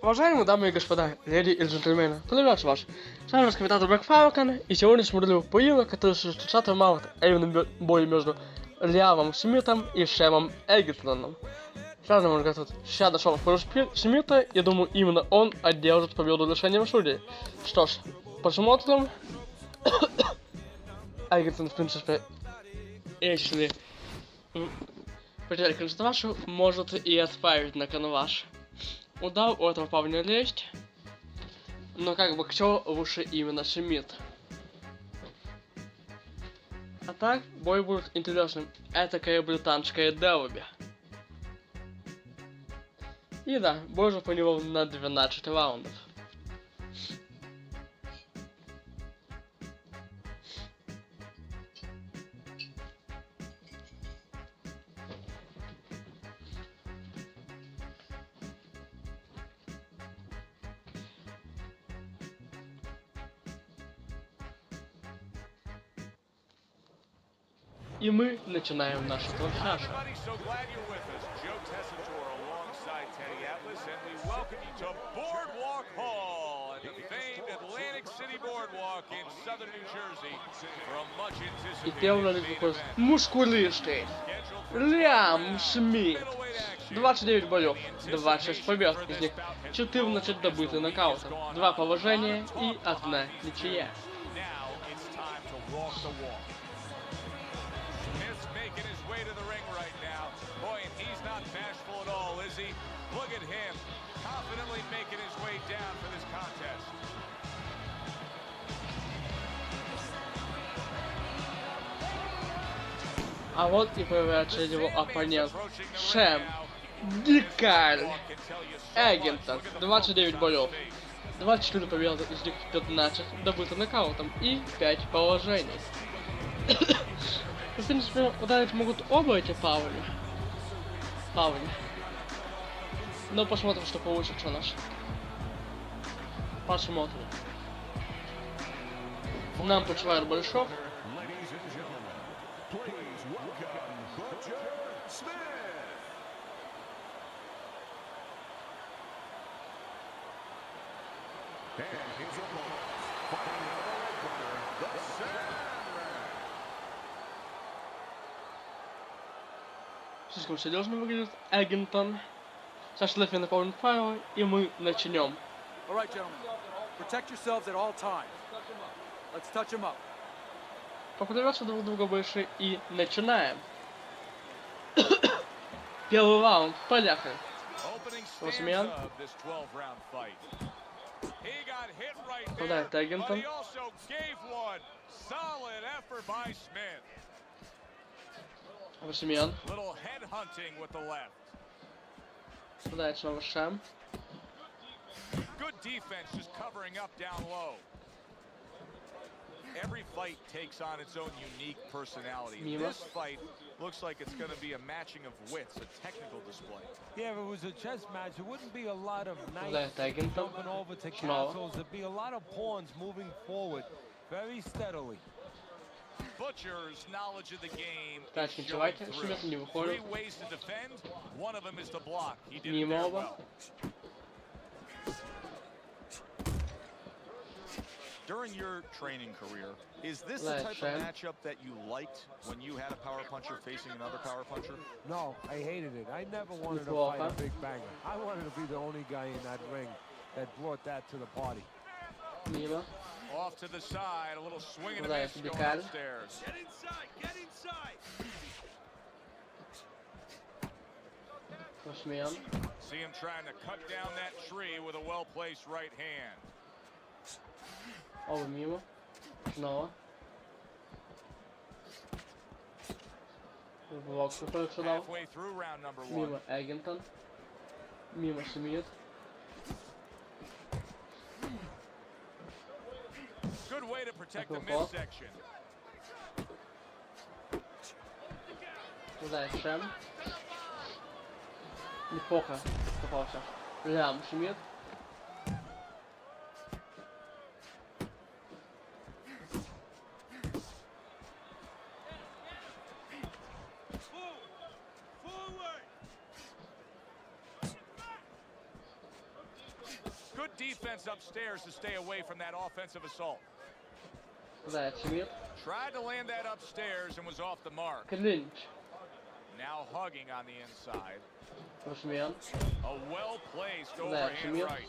Уважаемые дамы и господа, леди и джентльмены, приветствую вас. С вами комментатор Falcon, и сегодня смотрю поединок, который 30 марта, а именно бой между Лиамом Смитом и Сэмом Эггингтоном. Сейчас можно сказать, сейчас дошел в Смита, и думаю, именно он одержит победу решением судей. Что ж, посмотрим. Eggington, в принципе, если потерять концентрацию, может и отправить на канваш. Удар у этого парня есть, но как бы кто лучше именно Смит. А так, бой будет интересным. Этакое британское дерби. И да, бой же по него на 12 раундов. И мы начинаем нашу трансляцию. И первый выходит мускулистый Лиам Смит. 29 боев, 26 побед, из них 14 добыты нокаутом, 2 положения и 1 ничья. Making his way to the ring right now. Boy, and he's not bashful at all, is he? Look at him, confidently making his way down for this contest. А вот и появляется его оппонент Сэм Эггингтон. 29 боев, 24 победы, из них 15 добыты нокаутом и 5 положений. В принципе, ударить могут оба эти парни. Но посмотрим, что получится у нас. Посмотрим. Нам почивает Большов. Слишком серьезно выглядит Eggington. Сейчас Лефи наполнит файл, и мы начнем. Попадаются друг друга больше и начинаем. Первый раунд, поехали. Восьмян. Попадает Eggington. Восьмян. Попадает снова Сэм. Every fight takes on its own unique personality. Мимо. This fight looks like it's going to be a matching of wits, a technical display. Yeah, if it was a chess match, it wouldn't be a lot of knights Eggington. jumping over to castles. It'd be a lot of pawns moving forward very steadily. Butcher's knowledge of the game Так, is ничего, showing Смит through. не выходит. 3 ways to defend, one of them is to block. He did it Мимо very оба. well. During your training career, is this the type of matchup that you liked when you had a power puncher facing another power puncher? No, I hated it. I never wanted to fight a big banger. I wanted to be the only guy in that ring that brought that to the party. Мимо. Off to the side, a little swing and a Попадает miss going Декаль. upstairs. Get inside, get inside. Восьмян. See him trying to cut down that tree with a well-placed right hand. Оба мимо. Снова. Блок выходит сюда. Halfway through round number 1. Мимо Eggington. Мимо Смит. Good way to protect the Такой ход. midsection. Попадает Сэм. Неплохо попался. Лиам Смит. defense upstairs to stay away from that offensive assault. Попадает Смит. Tried to land that upstairs and was off the mark. Клинч. Now hugging on the inside. Русмен. A well-placed overhand right.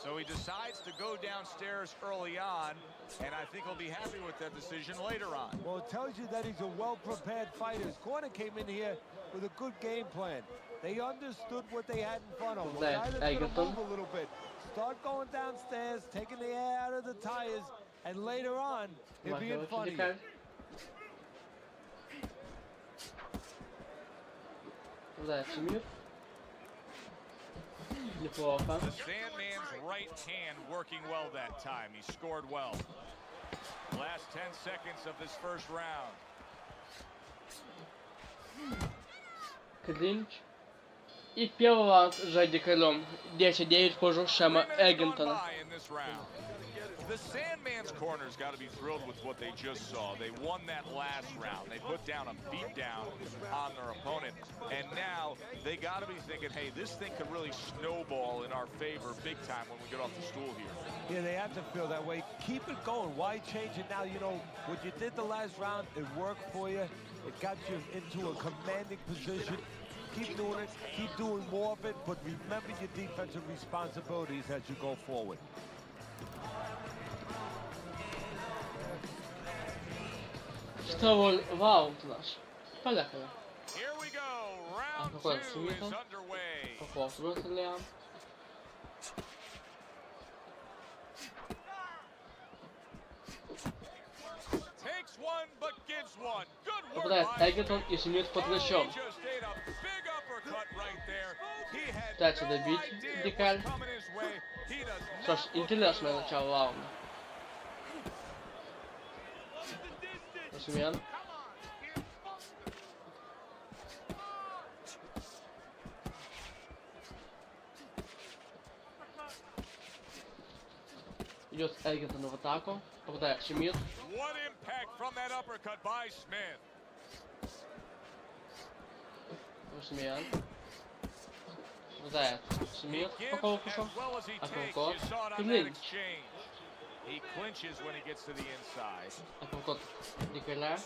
So he decides to go downstairs early on, and I think he'll be happy with that decision later on. Well, it tells you that he's a well-prepared fighter. His corner came in here with a good game plan. They understood what they had in front of them. Eggington. Move a little bit. Start going downstairs, taking the air out of the tires, and later on, he'll be in front of you. Попадает Смит. Неплохо. The Sandman's right hand working well that time. He scored well. Last 10 seconds of this first round. Клинч. И первый раунд за дикарем. 10-9 в пользу Сэма Эггинтона. The Sandman's corner's got to be thrilled with what they just saw. They won that last round. They put down a beatdown on their opponent. And now they got to be thinking, hey, this thing could really snowball in our favor big time when we get off the stool here. Yeah, they have to feel that way. Keep it going. Why change it now? You know, what you did the last round, it worked for you. It got you into a commanding position. Keep doing it. Keep doing more of it. But remember your defensive responsibilities as you go forward. Второй раунд наш. Поехали. Here we go. Round Какой 2 is Смитом? underway. Похож Лиам. Takes one but gives one. Good work. Попадает Эггинтон и Смит под мячом. Пытается добить дикарь. Что ж, интересное начало раунда. Русмен. Идет Eggington в атаку. Попадает Смит. What impact from that uppercut by Smith. Русмен. Попадает Смит по корпусу. Апперкот. Клинч. He clinches when he gets to the inside. Апперкот дикаря.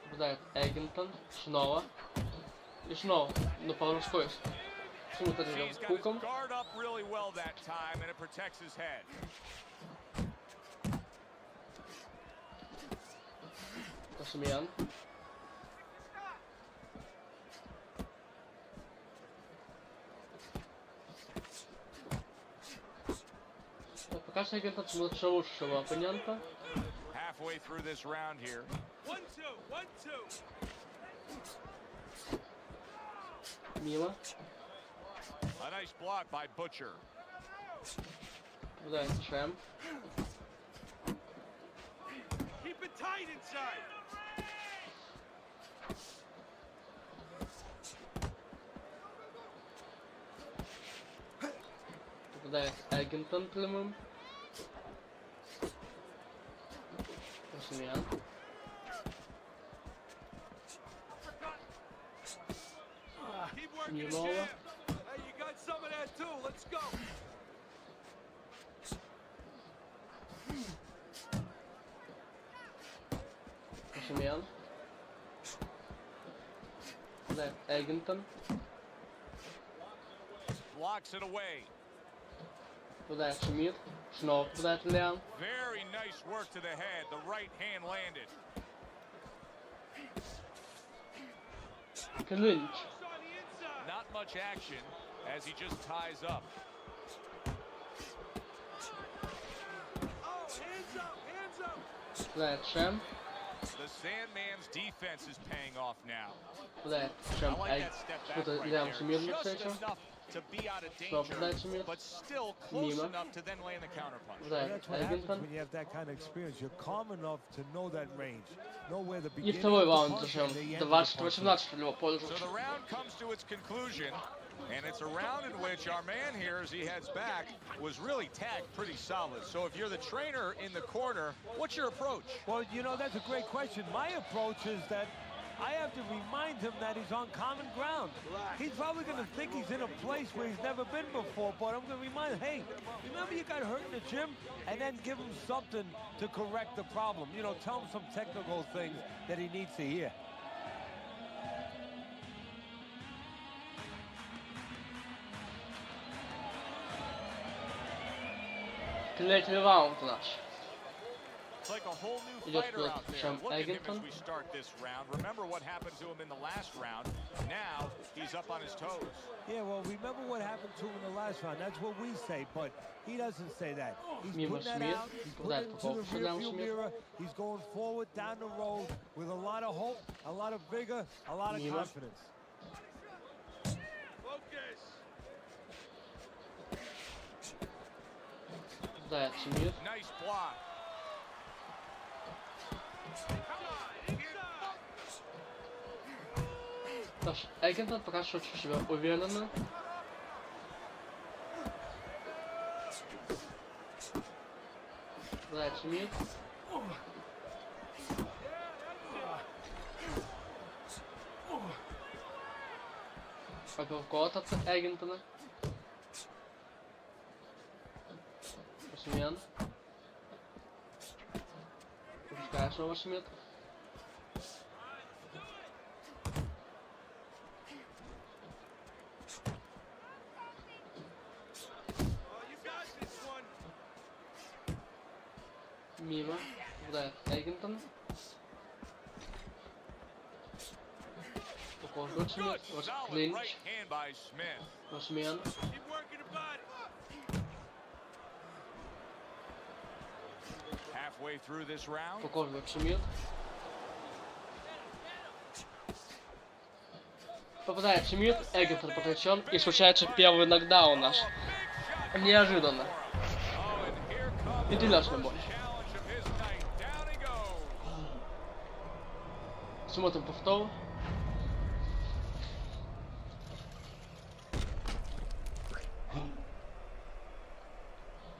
Попадает Eggington. Снова. И снова. Но по скорость. He's got his guard up really well that time, and it protects his head. Русмен. Пока что Eggington смотрится лучше оппонента. Halfway through this round here. 1-2, 1-2. Мимо. A nice block by Butcher. Попадает Сэм. Keep it tight inside. Попадает Eggington прямым. Русмен. Немного. Русмен. Попадает Eggington. Blocks it away. Попадает Смит. Снова попадает Лиам. Very nice work to the head. The right hand landed. Клинч. Not much action as he just ties up. Попадает Сэм. The Sandman's defense is paying off now. Попадает I Сэм like that step back right Лиам there. Смит Just встречу. enough to be out of Снова danger, попадает Смит. but still close Мимо. enough to then land the counterpunch. Попадает That's what happens Eggington. when you have that kind of experience. You're calm enough to know that range. Know where the И beginning второй of the раунд punch зачем? and the end of the 20-18 в его пользу. So the round comes to its conclusion, and it's a round in which our man here, as he heads back, was really tagged pretty solid. So if you're the trainer in the corner, what's your approach? Well, you know, that's a great question. My approach is that I have to remind him that he's on common ground. He's probably going to think he's in a place where he's never been before, but I'm going to remind him, hey, remember you got hurt in the gym? And then give him something to correct the problem. You know, tell him some technical things that he needs to hear. Tredje round naš. It's like a whole new Идет fighter out there. Сэм Look at him Эггингтон. as we start this round. Remember what happened to him in the last round. Now he's up on his toes. Yeah, well, remember what happened to him in the last round. That's what we say, but he doesn't say that. He's Мимо putting that Смит. out, putting Попадает it по into the корпусу Лиам rearview Смит. mirror. He's going forward down the road with a lot of hope, a lot of vigor, a lot of Мимо. confidence. Попадает Смит. Nice block. Наш Эггинтон пока что чувствует себя уверенно. Попадает Смит. Апперкот от Эггинтона. Смит. Пропускает снова Смит. Мимо. Попадает Eggington. Похоже, Смит. Вот Solid клинч. right hand by Smith. Осмен. Halfway through this round. Похоже, Смит. Попадает Смит, Эггинтон потрясен и случается первый нокдаун наш. Неожиданно. Интересный бой. Смотрим повтор.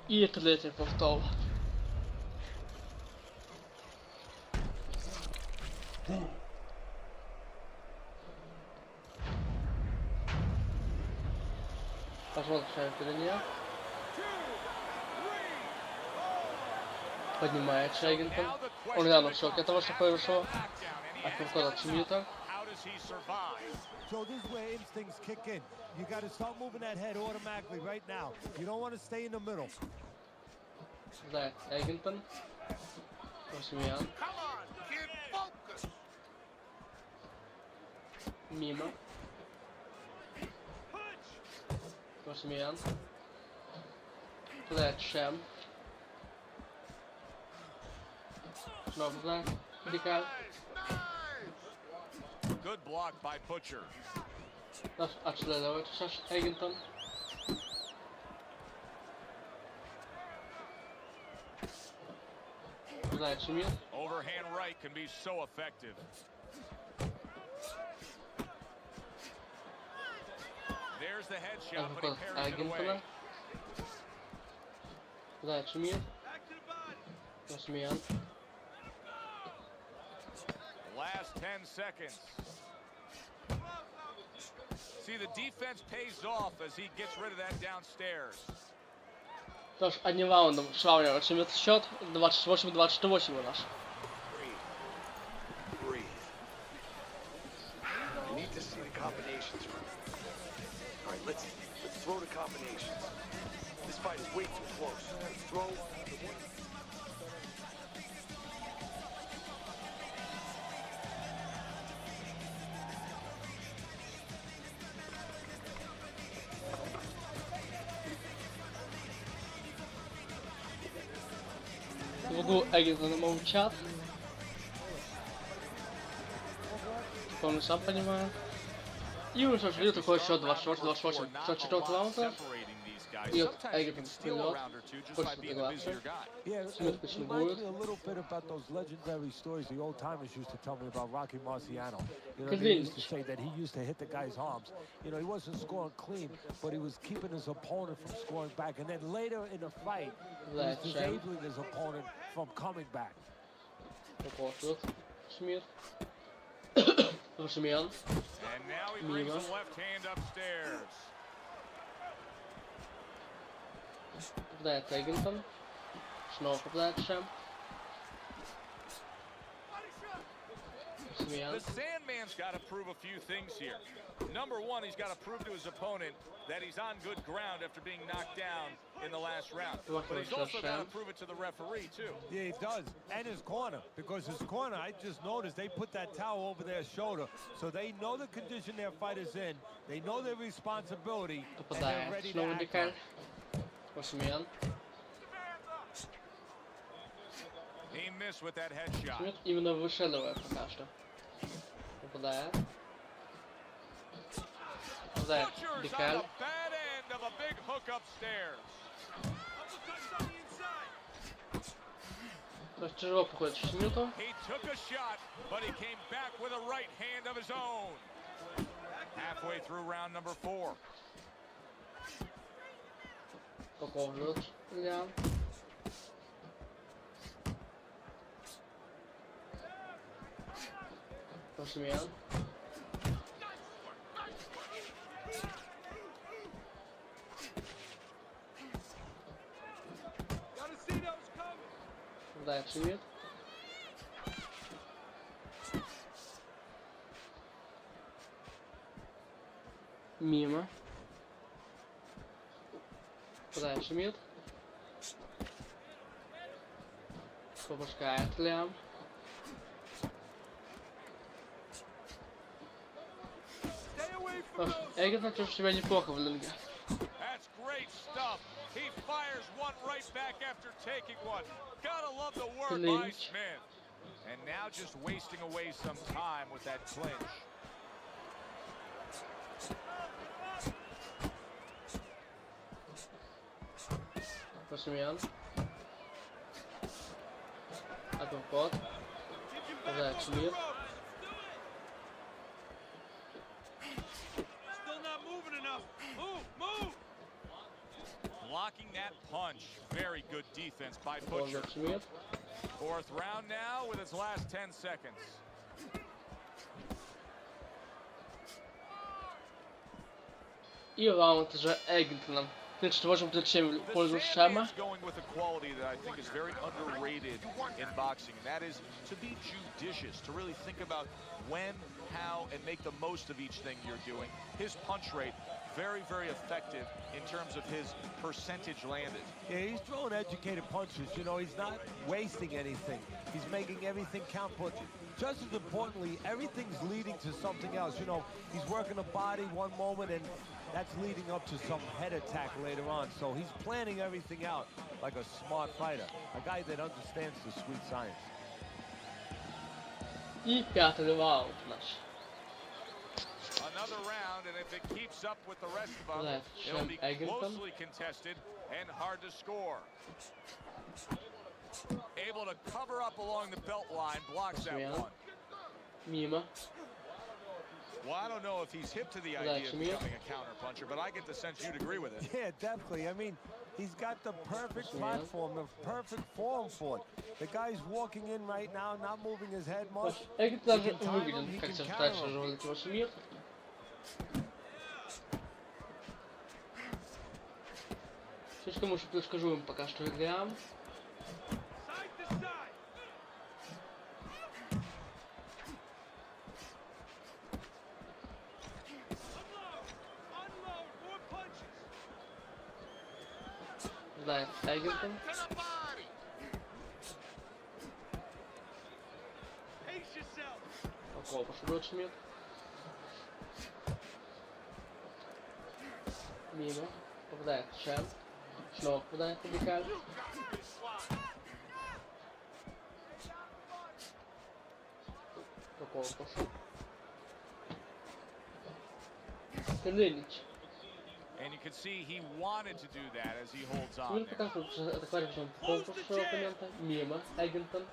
И третий повтор. Посмотрим, что или нет. Поднимается Eggington. Он реально в шоке от того, что произошло. Апперкот от Смита. So this is where instincts kick in. You got to start moving that head automatically right now. You don't want to stay in the middle. Да, Eggington. Осмен. Мимо. Осмен. Туда Сэм. Снова туда. Дикаль. Good block by Butcher. Нас отслеживает сейчас Eggington. Туда Смит. Overhand right can be so effective. There's the headshot, but he Апперкот parries it away. Eggingtона. Туда Смит. Осмен. Last 10 seconds. See, the defense pays off as he gets rid of that downstairs. Тож одним раундом сравнивает Смит счет 28-28 у нас. Breathe. I need to see the combinations. All right, let's throw the combinations. This fight is way too close. Let's throw. В углу Eggington молчат. Он сам понимает. И уже шли такой счет 28-28. Счет 4 раунда. И вот Eggington вперед. Больше интеграции. Yeah, Smith it pushing reminds forward. me a little bit about those legendary stories the old timers used to tell me about Rocky Marciano. You know, they Clean. used to say that he used to hit the guy's arms. You know, he wasn't scoring clean, but he was keeping his opponent from scoring back. And then later in the fight, he was Right, Sam. disabling his opponent from coming back. Попал Смит. Зашумел. And now he brings Мимо. the left hand upstairs. Попадает Эггингтон. Снова попадает Сэм. Зашумел. The Sandman's got to prove a few things here. Number one, he's got to prove to his opponent that he's on good ground after being knocked down in the last round. But he's also got to prove it to the referee, too. Yeah, he does. And his corner. Because his corner, I just noticed, they put that towel over their shoulder. So they know the condition their fighter's in. They know their responsibility. And they're Попадает. ready to Снова act on Дикаль. it. Зашумел. He missed with that headshot. Смит именно вышедывает пока что. Попадает. Попадает Butcher's on Дикаль. the bad end of a big hook upstairs. То есть тяжело проходит Смиту. He took a shot, but he came back with a right hand of his own. Halfway through round number 4. Попробует Лиам. Зашумел. Попадает Смит. Мимо. Попадает Смит. Пропускает Лиам. Эггингтон чувствует себя неплохо в ринге. That's great stuff. He fires one right back after taking one. Gotta love the work by Clinch. Smith. And now just wasting away some time with that clinch. Зашумел. Апперкот. Попадает Смит. Blocking that punch. Very good defense by Butcher. Попадает Смит. Fourth round now with its last 10 seconds. И раунд уже Эггингтоном. 38-37 в пользу Сэма. Sandman's going with a quality that I think is very underrated in boxing, and that is to be judicious, to really think about when, how, and make the most of each thing you're doing. His punch rate, very, very effective in terms of his percentage landed. Yeah, he's throwing educated punches. You know, he's not wasting anything. He's making everything count, but just as importantly, everything's leading to something else. You know, he's working the body one moment, and that's leading up to some head attack later on. So he's planning everything out like a smart fighter, a guy that understands the sweet science. И пятый раунд наш. Another round, and if it keeps up with the rest of them, Right, it'll Shem be Эггингтон. closely contested and hard to score. Able to cover up along the belt line, blocks that Smith. one. Мимо. Well, I don't know if he's hip to the Right, idea of Smith. becoming a counterpuncher, but I get the sense you'd agree with it. Yeah, definitely. I mean, he's got the perfect Smith. platform, the perfect form for it. The guy's walking in right now, not moving his head much. Эггингтон He даже can time him, выглядит, he как can сейчас counter дальше him. ролит его Смит. Слишком уж предсказуем пока что Лиам. Знает Эггингтон. Около пошел Смит. Мимо. Попадает Сэм. Снова попадает Дикаль. Около пошел. Клинч. And you can see he wanted to do that as he holds on Смит there. показывает, что атаковать он полностью своего оппонента. Мимо. Эггингтон.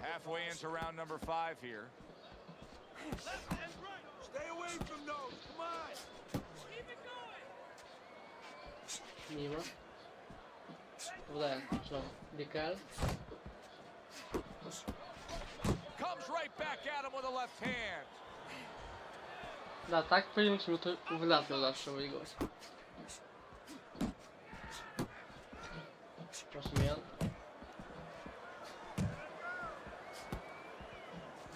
Halfway into round number 5 here. Stay away from those. Come on. Мимо. Попадает снова Дикаль. Comes right back at him with a left hand. Да, так, в принципе, то вряд ли удастся выиграть. Посмен.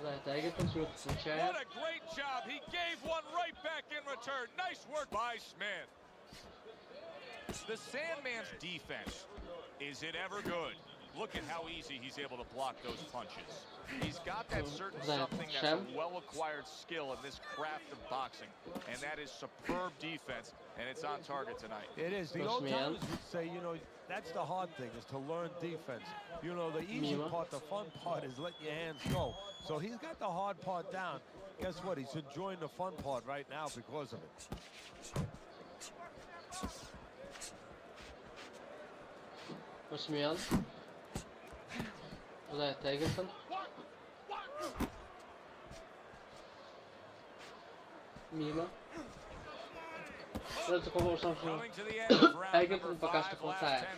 Да, это Эггингтон, Смит получает. What a great job. He gave one right back in return. Nice work by Smith. The Sandman's defense, is it ever good? Look at how easy he's able to block those punches. He's got that certain something that's a well-acquired skill in this craft of boxing, and that is superb defense, and it's on target tonight. It is. The old timers would say, you know, that's the hard thing, is to learn defense. You know, the easy part, the fun part is letting your hands go. So he's got the hard part down. Guess what? He's enjoying the fun part right now because of it. Посмен. Да, это Эггингтон. Мимо. Это такого, что Эггингтон пока что хватает.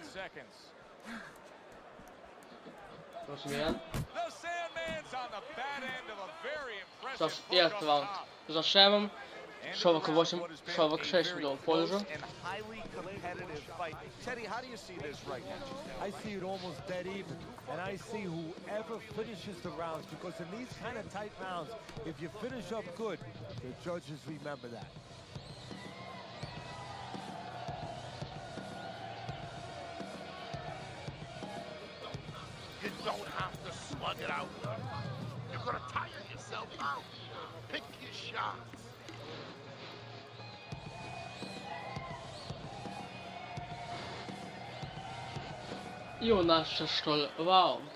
Посмен. Что ж, и этот раунд за Сэмом. 48, 46 в любом пользу. Teddy, how do you see this right now? I see it almost dead even, and I see whoever finishes the rounds, because in these kind of tight rounds, if you finish up good, the judges remember that. You don't have to slug it out. You're gonna tire yourself out. Pick your shots. И у нас шестой раунд.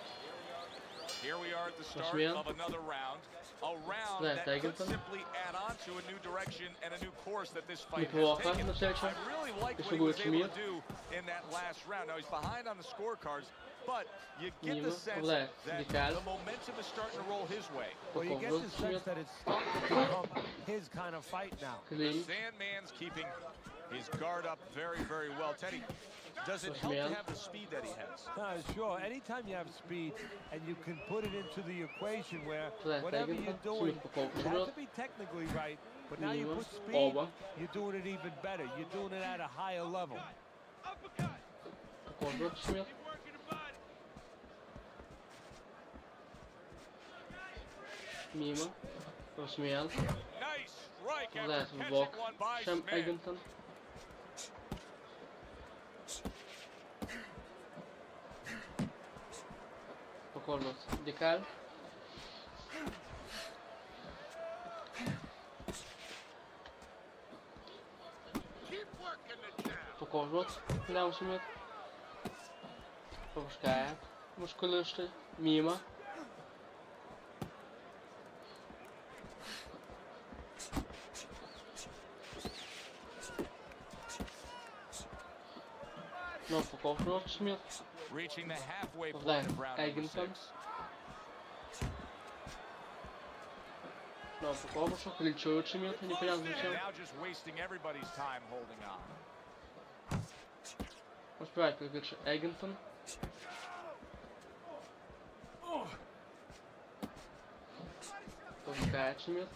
Here we are at the start of another round. A round that could simply add on to a new direction and a new course that this fight has taken. I really like what he was able to do in that last round. Now he's behind on the scorecards, but you get the sense that the momentum is starting to roll his way. Well, you get the sense that it's starting to become his kind of fight now. The Sandman's keeping his guard up very, very well. Teddy, does it help to have the speed that he has? Sure. Anytime you have speed and you can put it into the equation where whatever you're doing, it has to be technically right, but now you put speed, you're doing it even better. You're doing it at a higher level. Мимо. Посмен. Nice strike Да, after в бок. catching one by Сэм Smith. Эггингтон. Покорно. Декаль. Покорно. Лиам Смит. Пропускает. Мускулистый. Мимо. Но покорно Смит. Reaching the halfway Да, point of round number Eggington. 6. Но покорно, что кричу Смит, непонятно зачем. Now just wasting everybody's time holding on. Успевает кричу Eggington. Пропускает Смит.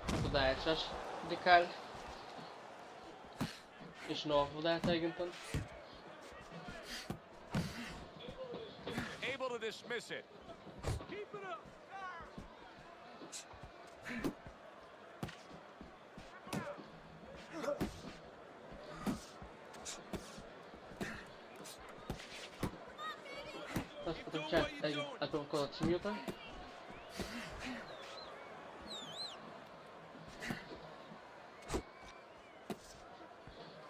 Попадает сейчас Декаль. И снова попадает Eggington. Able to dismiss it. Сейчас подключает Eggington от руководства от Смита.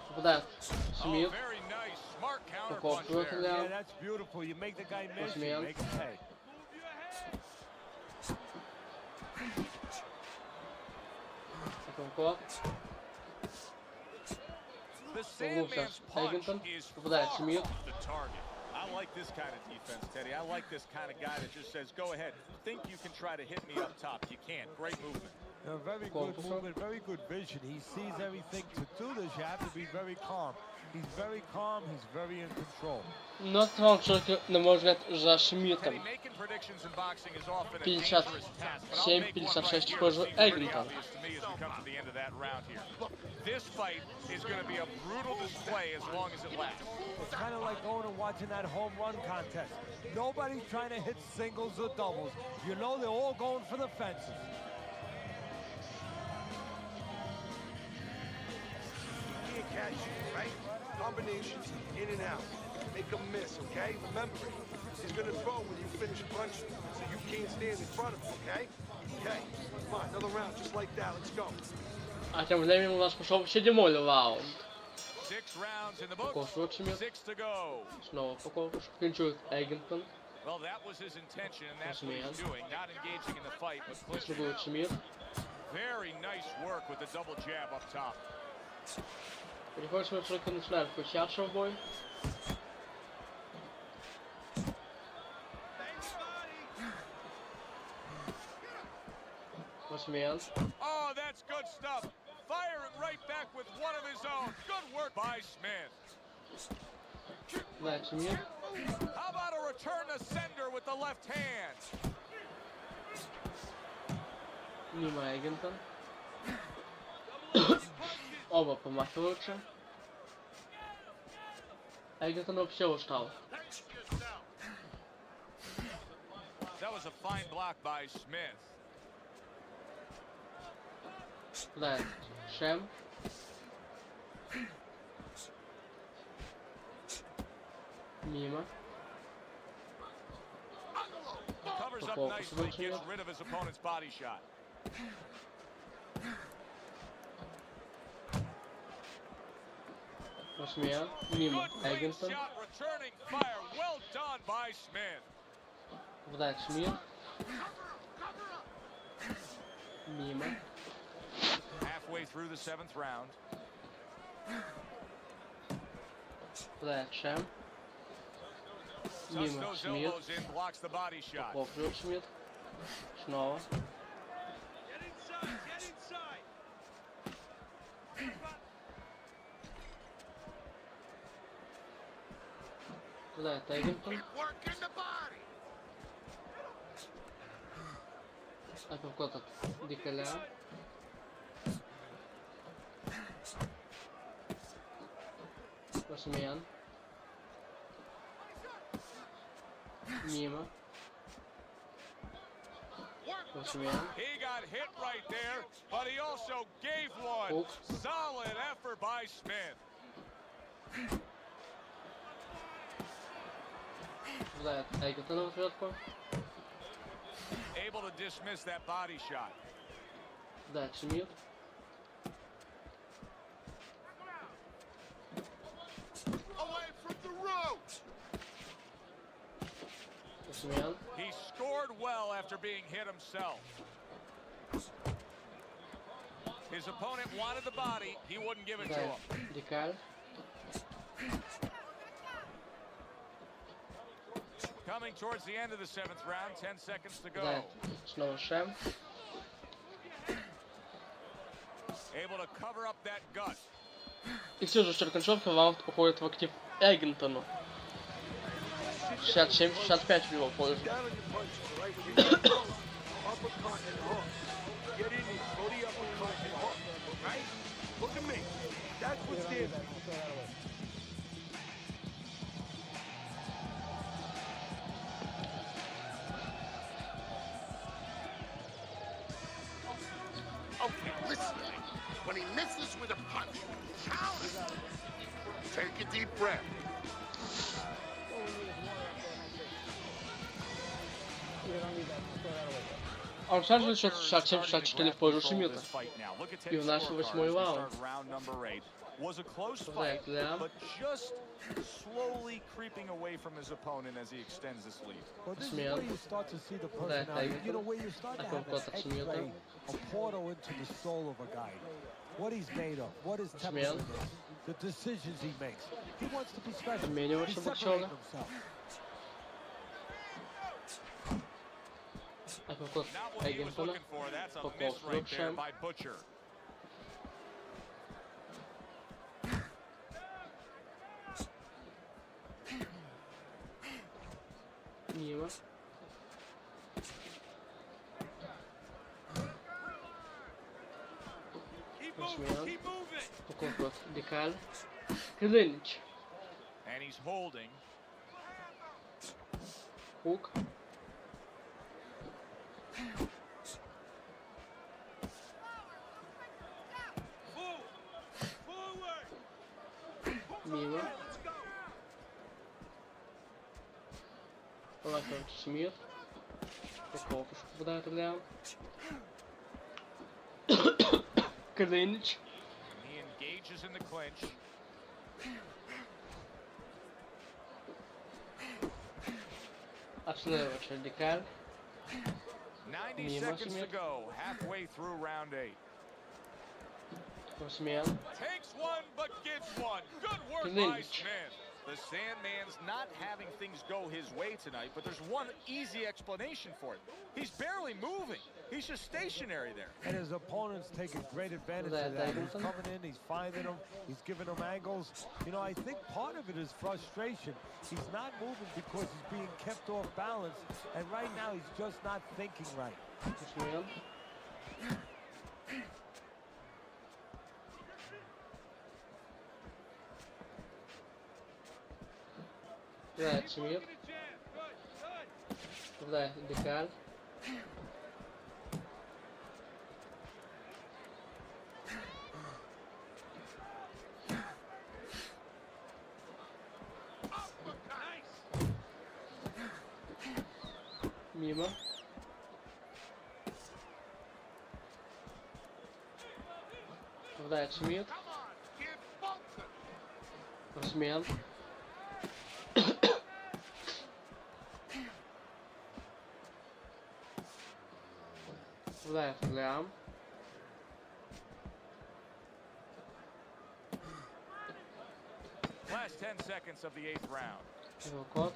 Попадает Смит. Very nice, smart counter Такого punch there. Yeah, that's beautiful. You make the guy miss, you make him pay. Такой The Sandman's punch is попадает far Смит. off the target. I like this kind of defense, Teddy. I like this kind of guy that just says, go ahead, think you can try to hit me up top. You can't. Great movement. Very good movement, very good vision. He sees everything. To do this, you have to be very calm. He's very calm, he's very in control. Но това човек, на мой взгляд, за Смитом. 57-56 в пользу Эггинтона. This fight is going to be a brutal display as long as it lasts. It's kind of like going and watching that home run contest. Nobody's trying to hit singles or doubles. You know they're all going for the fences. You can't catch it, right? Combinations, in and out. Make them miss, okay? Remember it. He's gonna throw when you finish punching, so you can't stand in front of him, okay? Okay, come on, another round just like that, let's go. А тем временем у нас пошел 7-й раунд. Покол Смит. Снова покол. Клинчует Эггингтон. Смит. Слугует Смит. Переходит Смит, только начинает включаться в бой. Смит. Oh, that's good stuff. Firing right back with one of his own. Good work by Smith. That's Smith. How about a return to sender with the left hand? Мимо Eggington. Оба помахиваются. Eggington вообще устал. That was a fine block by Smith. Да, Сэм. Мимо. Covers up nicely, gets rid of his opponent's body shot. Смит. Мимо Eggington. Returning fire, well done by Smith. Вдать Смит. Мимо. Halfway through the 7th round. Вдать Сэм. Мимо Смит. Покол Смит. Снова. Вдать Eggington. Апперкот от Дикаля. Смит. Мимо. Смит. He got hit right there, but he also gave one. Hook. Solid effort by Smith. Вдать Eggington в ответку. Able to dismiss that body shot. Вдать Смит. Смит. He scored well after being hit himself. His opponent wanted the body, he wouldn't give it to him. Дикаль. Coming towards the end of the 7th round, 10 seconds to go. Да, снова Сэм. Able to cover up that gut. И все же концовка раунд уходит в актив Эггинтону. 67-65 в его пользу. Okay, listen. When he misses with a punch, counter. Take a deep breath. Он сразу счет 67-64 в пользу Смита. И в наш 8-й раунд. Was a close fight, but just slowly creeping away from his opponent as he extends this lead. Well, this is where you start to see the personality. You know, where you start to have this X-ray, a portal into the soul of a guy. What he's made of, what his temperament is, the decisions he makes. He wants to be special. He's separating himself. Uppercut Not what he was Eggingtona. looking for. That's a På miss right there Sam. by Butcher. Мимо. Посмеян. Uppercut Декаль. Клинч. And he's holding. Хук. Мимо. Лиам Смит. По корпусу попадает Лиам. Клинч. He engages in the clinch. Отслеживающий Декаль. 90 Мимо seconds to Смит. go, halfway through round 8. Посмеян. Takes one, but gives one. Good work by Clinch. Smith. The Sandman's not having things go his way tonight, but there's one easy explanation for it. He's barely moving. He's just stationary there. And his opponent's taking great advantage of that. He's coming in, he's finding them, he's giving them angles. You know, I think part of it is frustration. He's not moving because he's being kept off balance, and right now he's just not thinking right. Посмеян. Попадает Смит. Попадает Декаль. Мимо. Попадает Смит. Посмеян. Попадает Лиам. Last 10 seconds of the 8th round. Uppercut.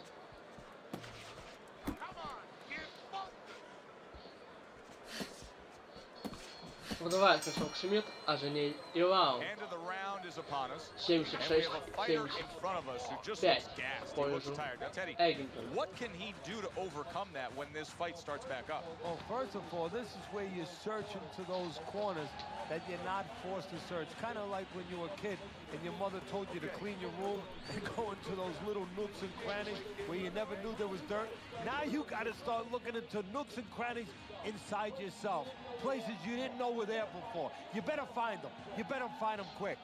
Продавает кусок Смит, а за ней и раунд. End of the round is upon us. 76, And we have a fighter in front of us who just looks 75 gassed. в He looks пользу tired. Now, Teddy, Eggington. what can he do to overcome that when this fight starts back up? Well, first of all, this is where you search into those corners that you're not forced to search. Kind of like when you were a kid and your mother told you to clean your room and go into those little nooks and crannies where you never knew there was dirt. Now you got to start looking into nooks and crannies inside yourself. Places you didn't know were there before. You better find them. You better find them quick.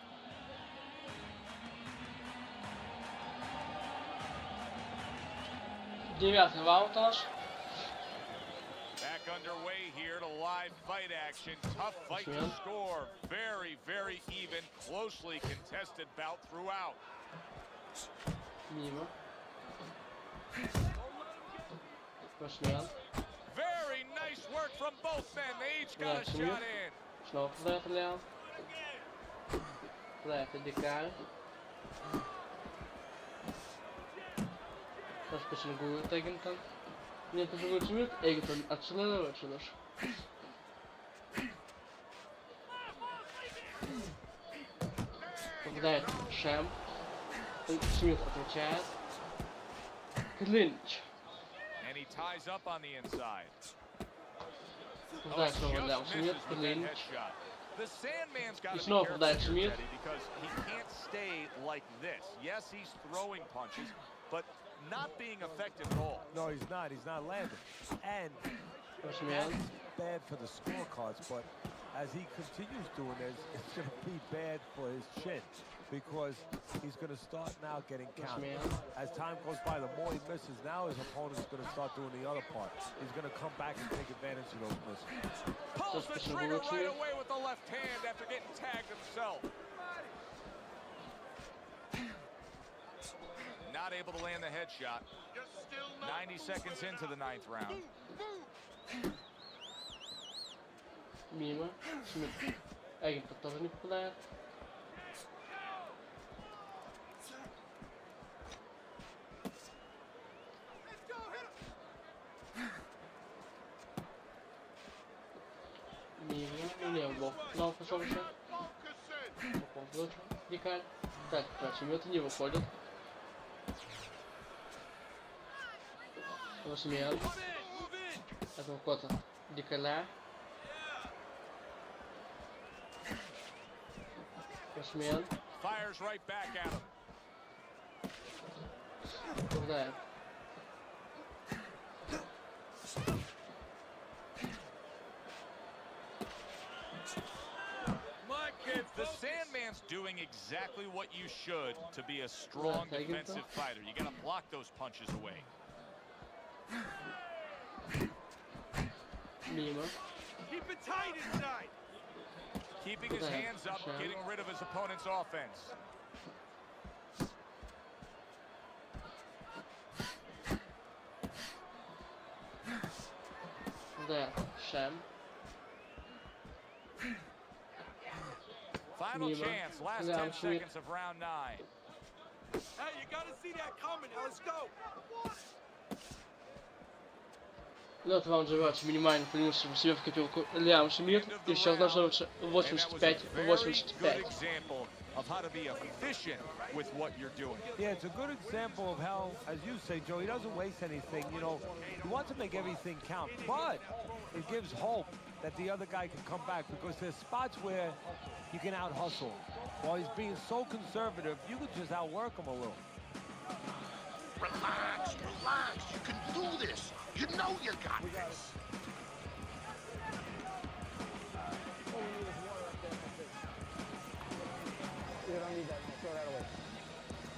Девятый раунд наш. Back underway here to live fight action. Tough fight to Посмеян. score. Very, very even, closely contested bout throughout. Мимо. Посмеян. Very nice work from both men. They each got a Смит. shot in. Снова попадает Лиам. Попадает Декаль. Сейчас посингует Eggington. Нет, посингует Смит. Eggington отслеживает наш. Попадает Сэм. Смит отвечает. Клинч. And he ties up on the inside. Попадает снова Лиам Just Смит. misses with that Клинч. headshot. The Sandman's got И to be снова careful попадает here, Смит. Teddy, because he can't stay like this. Yes, he's throwing punches, but not being effective at all. No, he's not. He's not landing. And Посмеян. that's bad for the scorecards, but as he continues doing this, it's going to be bad for his chin because he's going to start now getting counted. As time goes by, the more he misses, now his opponent's going to start doing the other part. He's going to come back and take advantage of those misses. Pulls the Just trigger pushing right Gucci. away with the left hand after getting tagged himself. Not able to land the headshot. 90 seconds into the 9th round. Мимо. Смит. Eggington тоже не попадает. финал пошел еще. Дикарь. Так, короче, минуты не выходит. Смет. Этого кота. Дикаря. Смет. Fires right back at him. Да. The Sandman's doing exactly what you should to be a strong defensive fighter. You got to block those punches away. Мимо. Keep it tight inside. Keeping his hands up, getting rid of his opponent's offense. Да, Сэм. Final chance, last 10 seconds of round 9. Hey, you gotta see that coming. Now let's go. Вот вам живется минимальный преимущество себе в копилку Лиам Смит. И сейчас должно быть 85-85. Of how to be efficient with what you're doing. Yeah, it's a good example of how, as you say, Joe, he doesn't waste anything. You know, he wants to make everything count, but it gives hope that the other guy can come back because there's spots where you can out-hustle him. While he's being so conservative, you could just outwork him a little. Relax, relax. You can do this. You know you got this.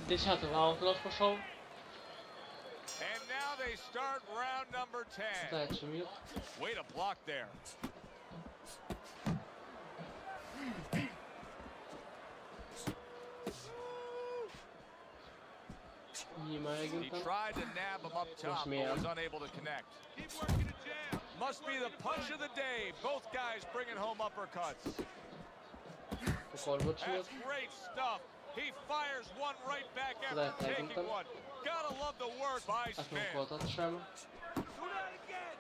10-й раунд у нас пошел. And now they start round number 10. Да, Смит. Way to block there. Мимо He Эггингтон. tried to nab him up top, but was unable to connect. Keep working the jab. Must be the punch of the day. Both guys bringing home uppercuts. That's great stuff. He fires one right back after taking one. Gotta love the work by Smith. Вот от Сэма. Do that again.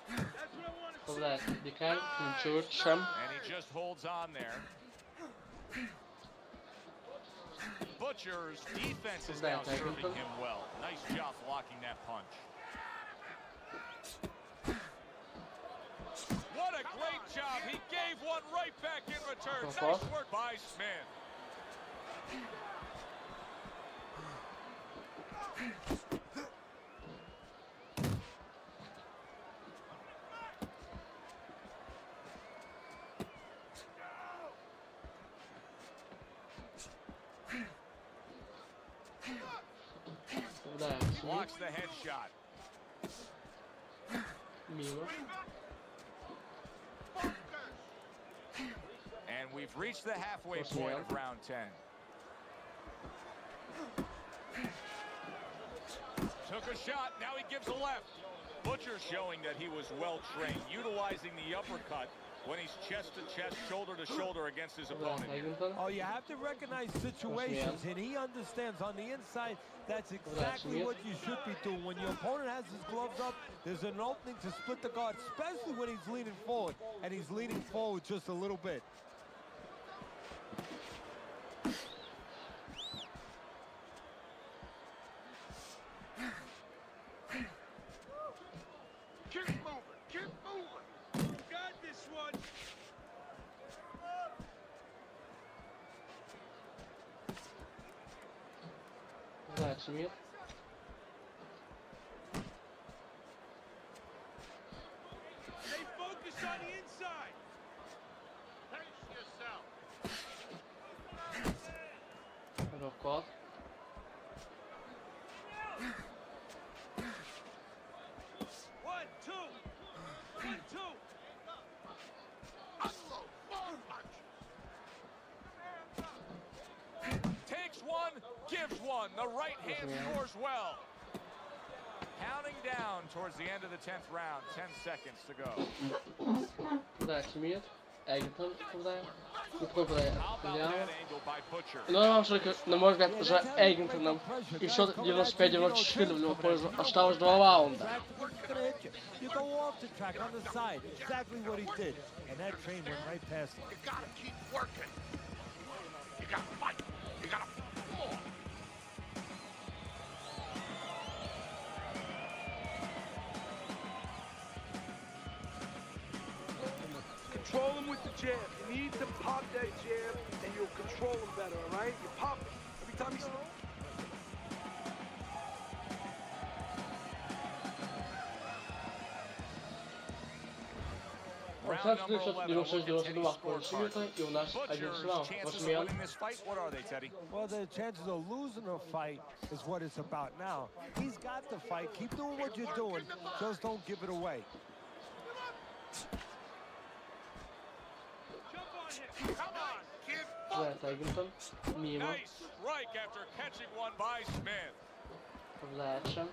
That's what I want to see. Вставляет дикарь, клинчует Сэм. And he just holds on there. Butcher's defense is now serving him well. Nice job blocking that punch. What a great job. He gave one right back in return. Nice work by Smith. Да, Blocks the headshot. мимо. And we've reached the halfway point of round 10. Took a shot, now he gives a left. Butcher showing that he was well trained, utilizing the uppercut when he's chest to chest, shoulder to shoulder against his opponent. Oh, you have to recognize situations, and he understands on the inside that's exactly what you should be doing. When your opponent has his gloves up, there's an opening to split the guard, especially when he's leaning forward, and he's leaning forward just a little bit. Keep moving. Keep moving. Got this one. Да, Смит. Stay focused on the inside. Pace yourself. Рывкот. One, two. One, two. Unload. Ball punch. Takes one, gives one. The right hand scores well. Counting down towards the end of the 10th round. 10 seconds to go. Да, Смит. Эггингтон попадає. Не попадає How about Лиам. that angle by Butcher? Ну, я вам скажу, на мой взгляд, за Эггингтоном. И счет 95-94 в его пользу. Осталось 2 раунда. You go off the track on the side. Exactly what he did. And that train went right past him. You gotta keep working. You gotta fight. You gotta fall. Control him with the jab. You need to pop that jab, and you'll control him better, all right? You pop it. Every time he's... Сейчас 96-92 в пользу Смита, и у нас 11 раунд. Восьмерн. What are they, Teddy? Well, the chances of losing a fight is what it's about now. He's got the fight. Keep doing what you're doing. Just don't give it away. Come on, kid. Попадает Эггингтон. Мимо. Nice strike after catching one by Smith. Попадает.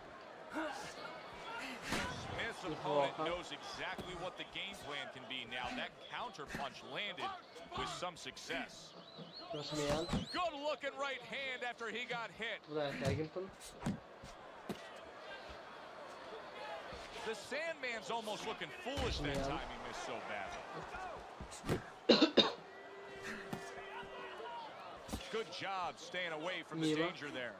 Smith's opponent knows exactly what the game plan can be now. That counter punch landed with some success. Восьмерн. Good looking right hand after he got hit. Попадает Эггингтон. The Sandman's almost looking foolish that time he missed so bad. Good job staying away from the danger there.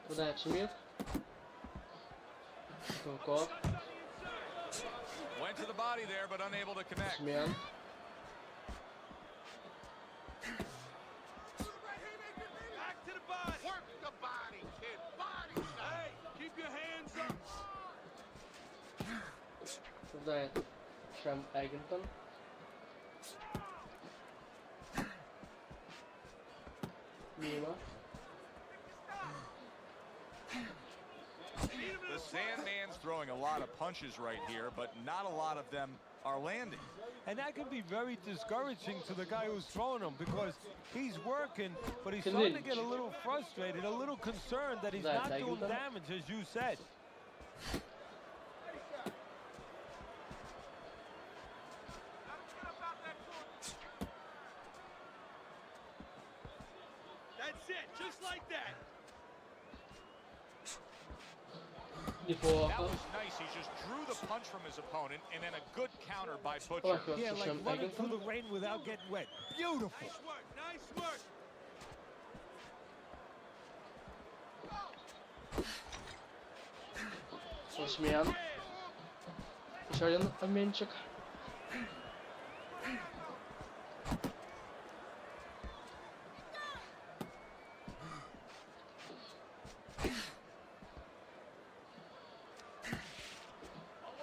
Попадает Смит. Falcon. Went to the body there, but unable to connect. Восьмерн. Back to the body. Work the body, kid. Body shot. Hey, keep your hands up. Попадает Сэм Эггингтон. Мимо. The Sandman's throwing a lot of punches right here, but not a lot of them are landing. And that can be very discouraging to the guy who's throwing them because he's working, but he's starting to get a little frustrated, a little concerned that he's not doing damage, as you said. That's it, just like that. That was nice. He just drew the punch from his opponent, and then a good counter by Butcher. Yeah, like running through the rain without getting wet. Beautiful. Nice work, nice work. Восьмерн. Еще один обменчик.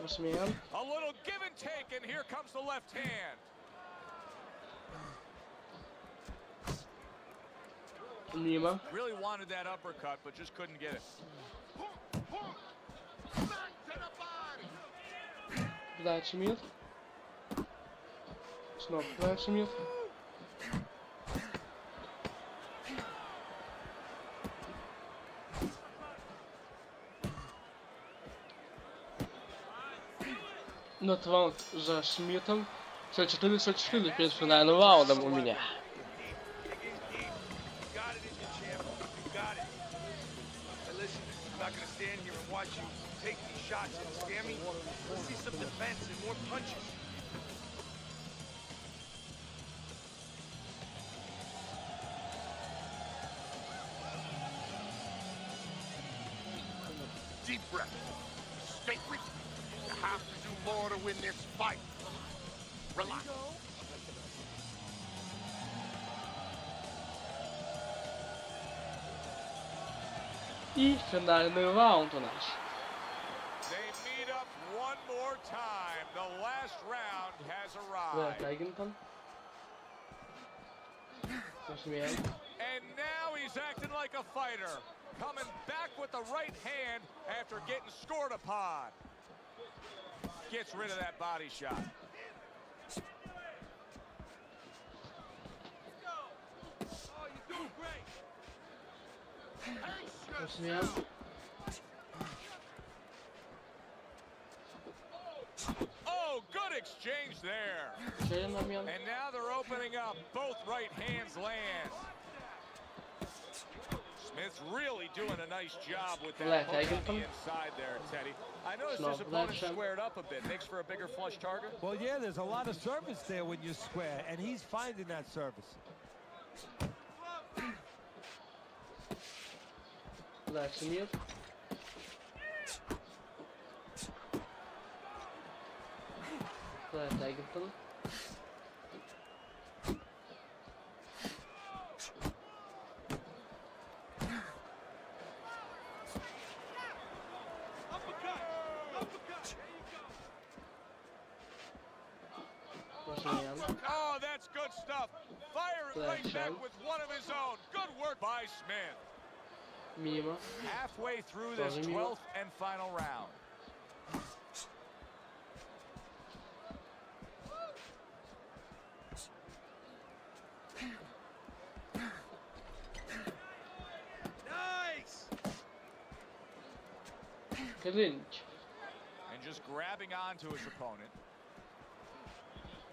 Восьмерн. A little give and take, and here comes the left hand. Мимо. Really wanted that uppercut, but just couldn't get it. Попадает Смит. Снова попадает Смит. Но раунд за Смитом. 44-44 перед финальным раундом у меня. Take these shots, you understand me? Let's see some defense and more punches. Deep breath. Stay with me. You have to do more to win this fight. Relax. И финальный раунд у нас. They meet up one more time. The last round has arrived. Eggington. And now he's acting like a fighter. Coming back with the right hand after getting scored upon. Gets rid of that body shot. Oh, you're doing great. Oh, exchange there. Еще один момент. And now they're opening up. Both right hands land. Smith's really doing a nice job with that hook on the inside there, Teddy. I noticed his opponent squared up a bit. Makes for a bigger flush target. Well, yeah, there's a lot of service there when you square, and he's finding that service. Лиам Смит. Сэмом Эггинтон. Oh, that's good stuff. Fire it right back with one of his own. Good work by Smith. Мимо. Halfway through this 12th and final round. Nice. Клинч. And just grabbing onto his opponent.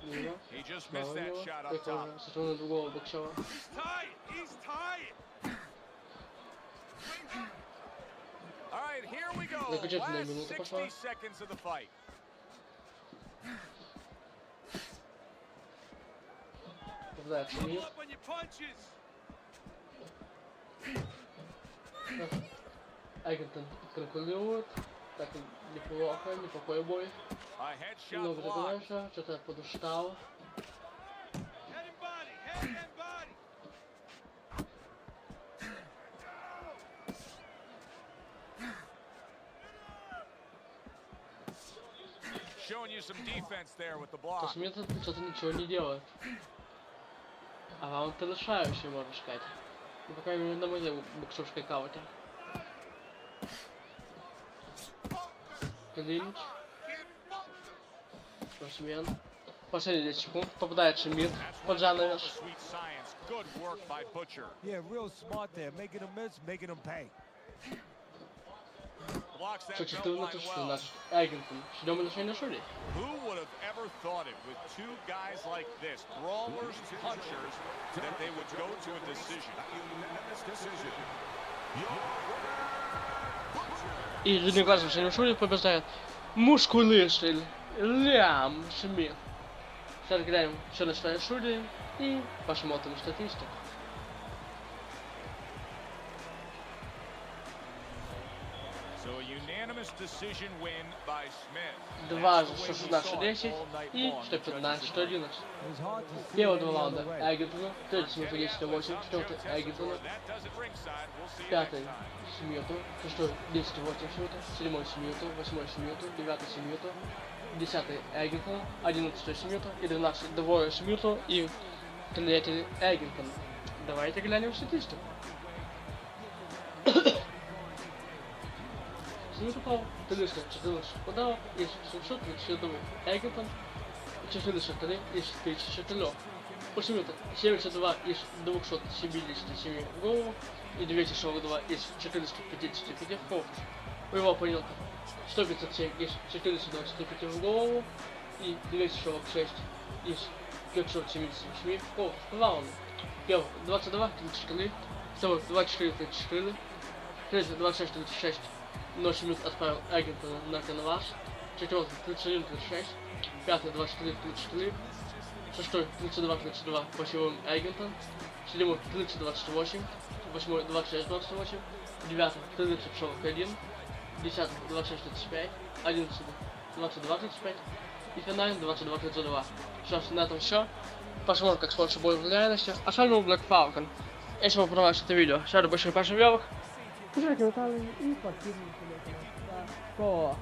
Мимо. He just missed that shot up top. Прикольно. Со стороны другого боксера. He's tired. He's tired. All right, here we go. Заключительная Last минута 60 пошла. seconds of the fight. Лиам Смит. Up on your punches. Эггинтон конкурирует. Так, неплохо, неплохой бой. A headshot Немного block. дальше, что-то подустал. Head and body. Head and body. Showing you some defense there with the То block. Смит что-то ничего не делает. А раунд решающий, можно сказать. Ну, по крайней мере, на моей боксерской карте. Клинч. Спортсмен. Последние 10 секунд. Попадает Смит под занавес. Sweet science. Good work by Butcher. Yeah, real smart there. Making him miss, making him pay. Blocks that Что belt 14, line что well. наш Эггинтон. Ждем решения судей. Who would have ever thought it with two guys like this, brawlers, punchers, that they would go to a decision? И единогласным решением судей побеждает мускулистый Лиам Смит. Сейчас глянем, что начинают судьи и посмотрим статистику. So a unanimous decision win by Smith. Дважды 116-10 и 115-11. Первые два раунда Эггинтону, третий Смиту 10-8, четвертый Эггинтону, пятый Смиту, шестой 10-8 Смиту, седьмой Смиту, восьмой Смиту, девятый Смиту, десятый Эггинтону, 11 Смиту и 12 двое Смиту и третий Эггинтону. Давайте глянем статистику. Смит упал 314 ударов из 737, Эггинтон 403 из 1004. У Смита 72 из 277 в голову и 242 из 455 в корпус. У его оппонента 157 из 425 в голову и 246 из 577 в корпус. Раунд. Первый 22-34, второй 24-34, третий 26-36. Но Смит отправил Эггинтона на канвас, четвертый 31-36, пятый 24-34, шестой 32-32 посевым Эггинтон, седьмой 30-28, восьмой 26-28, девятый 30-41, десятый 26-35, одиннадцатый 22-35 и финальный 22-32. Сейчас на этом все. Посмотрим, как смотрится бой в реальности. А с вами был Falcon. Если вам понравилось это видео, ставьте большой пальцы вверх. Пишите комментарии и подписывайтесь на канал.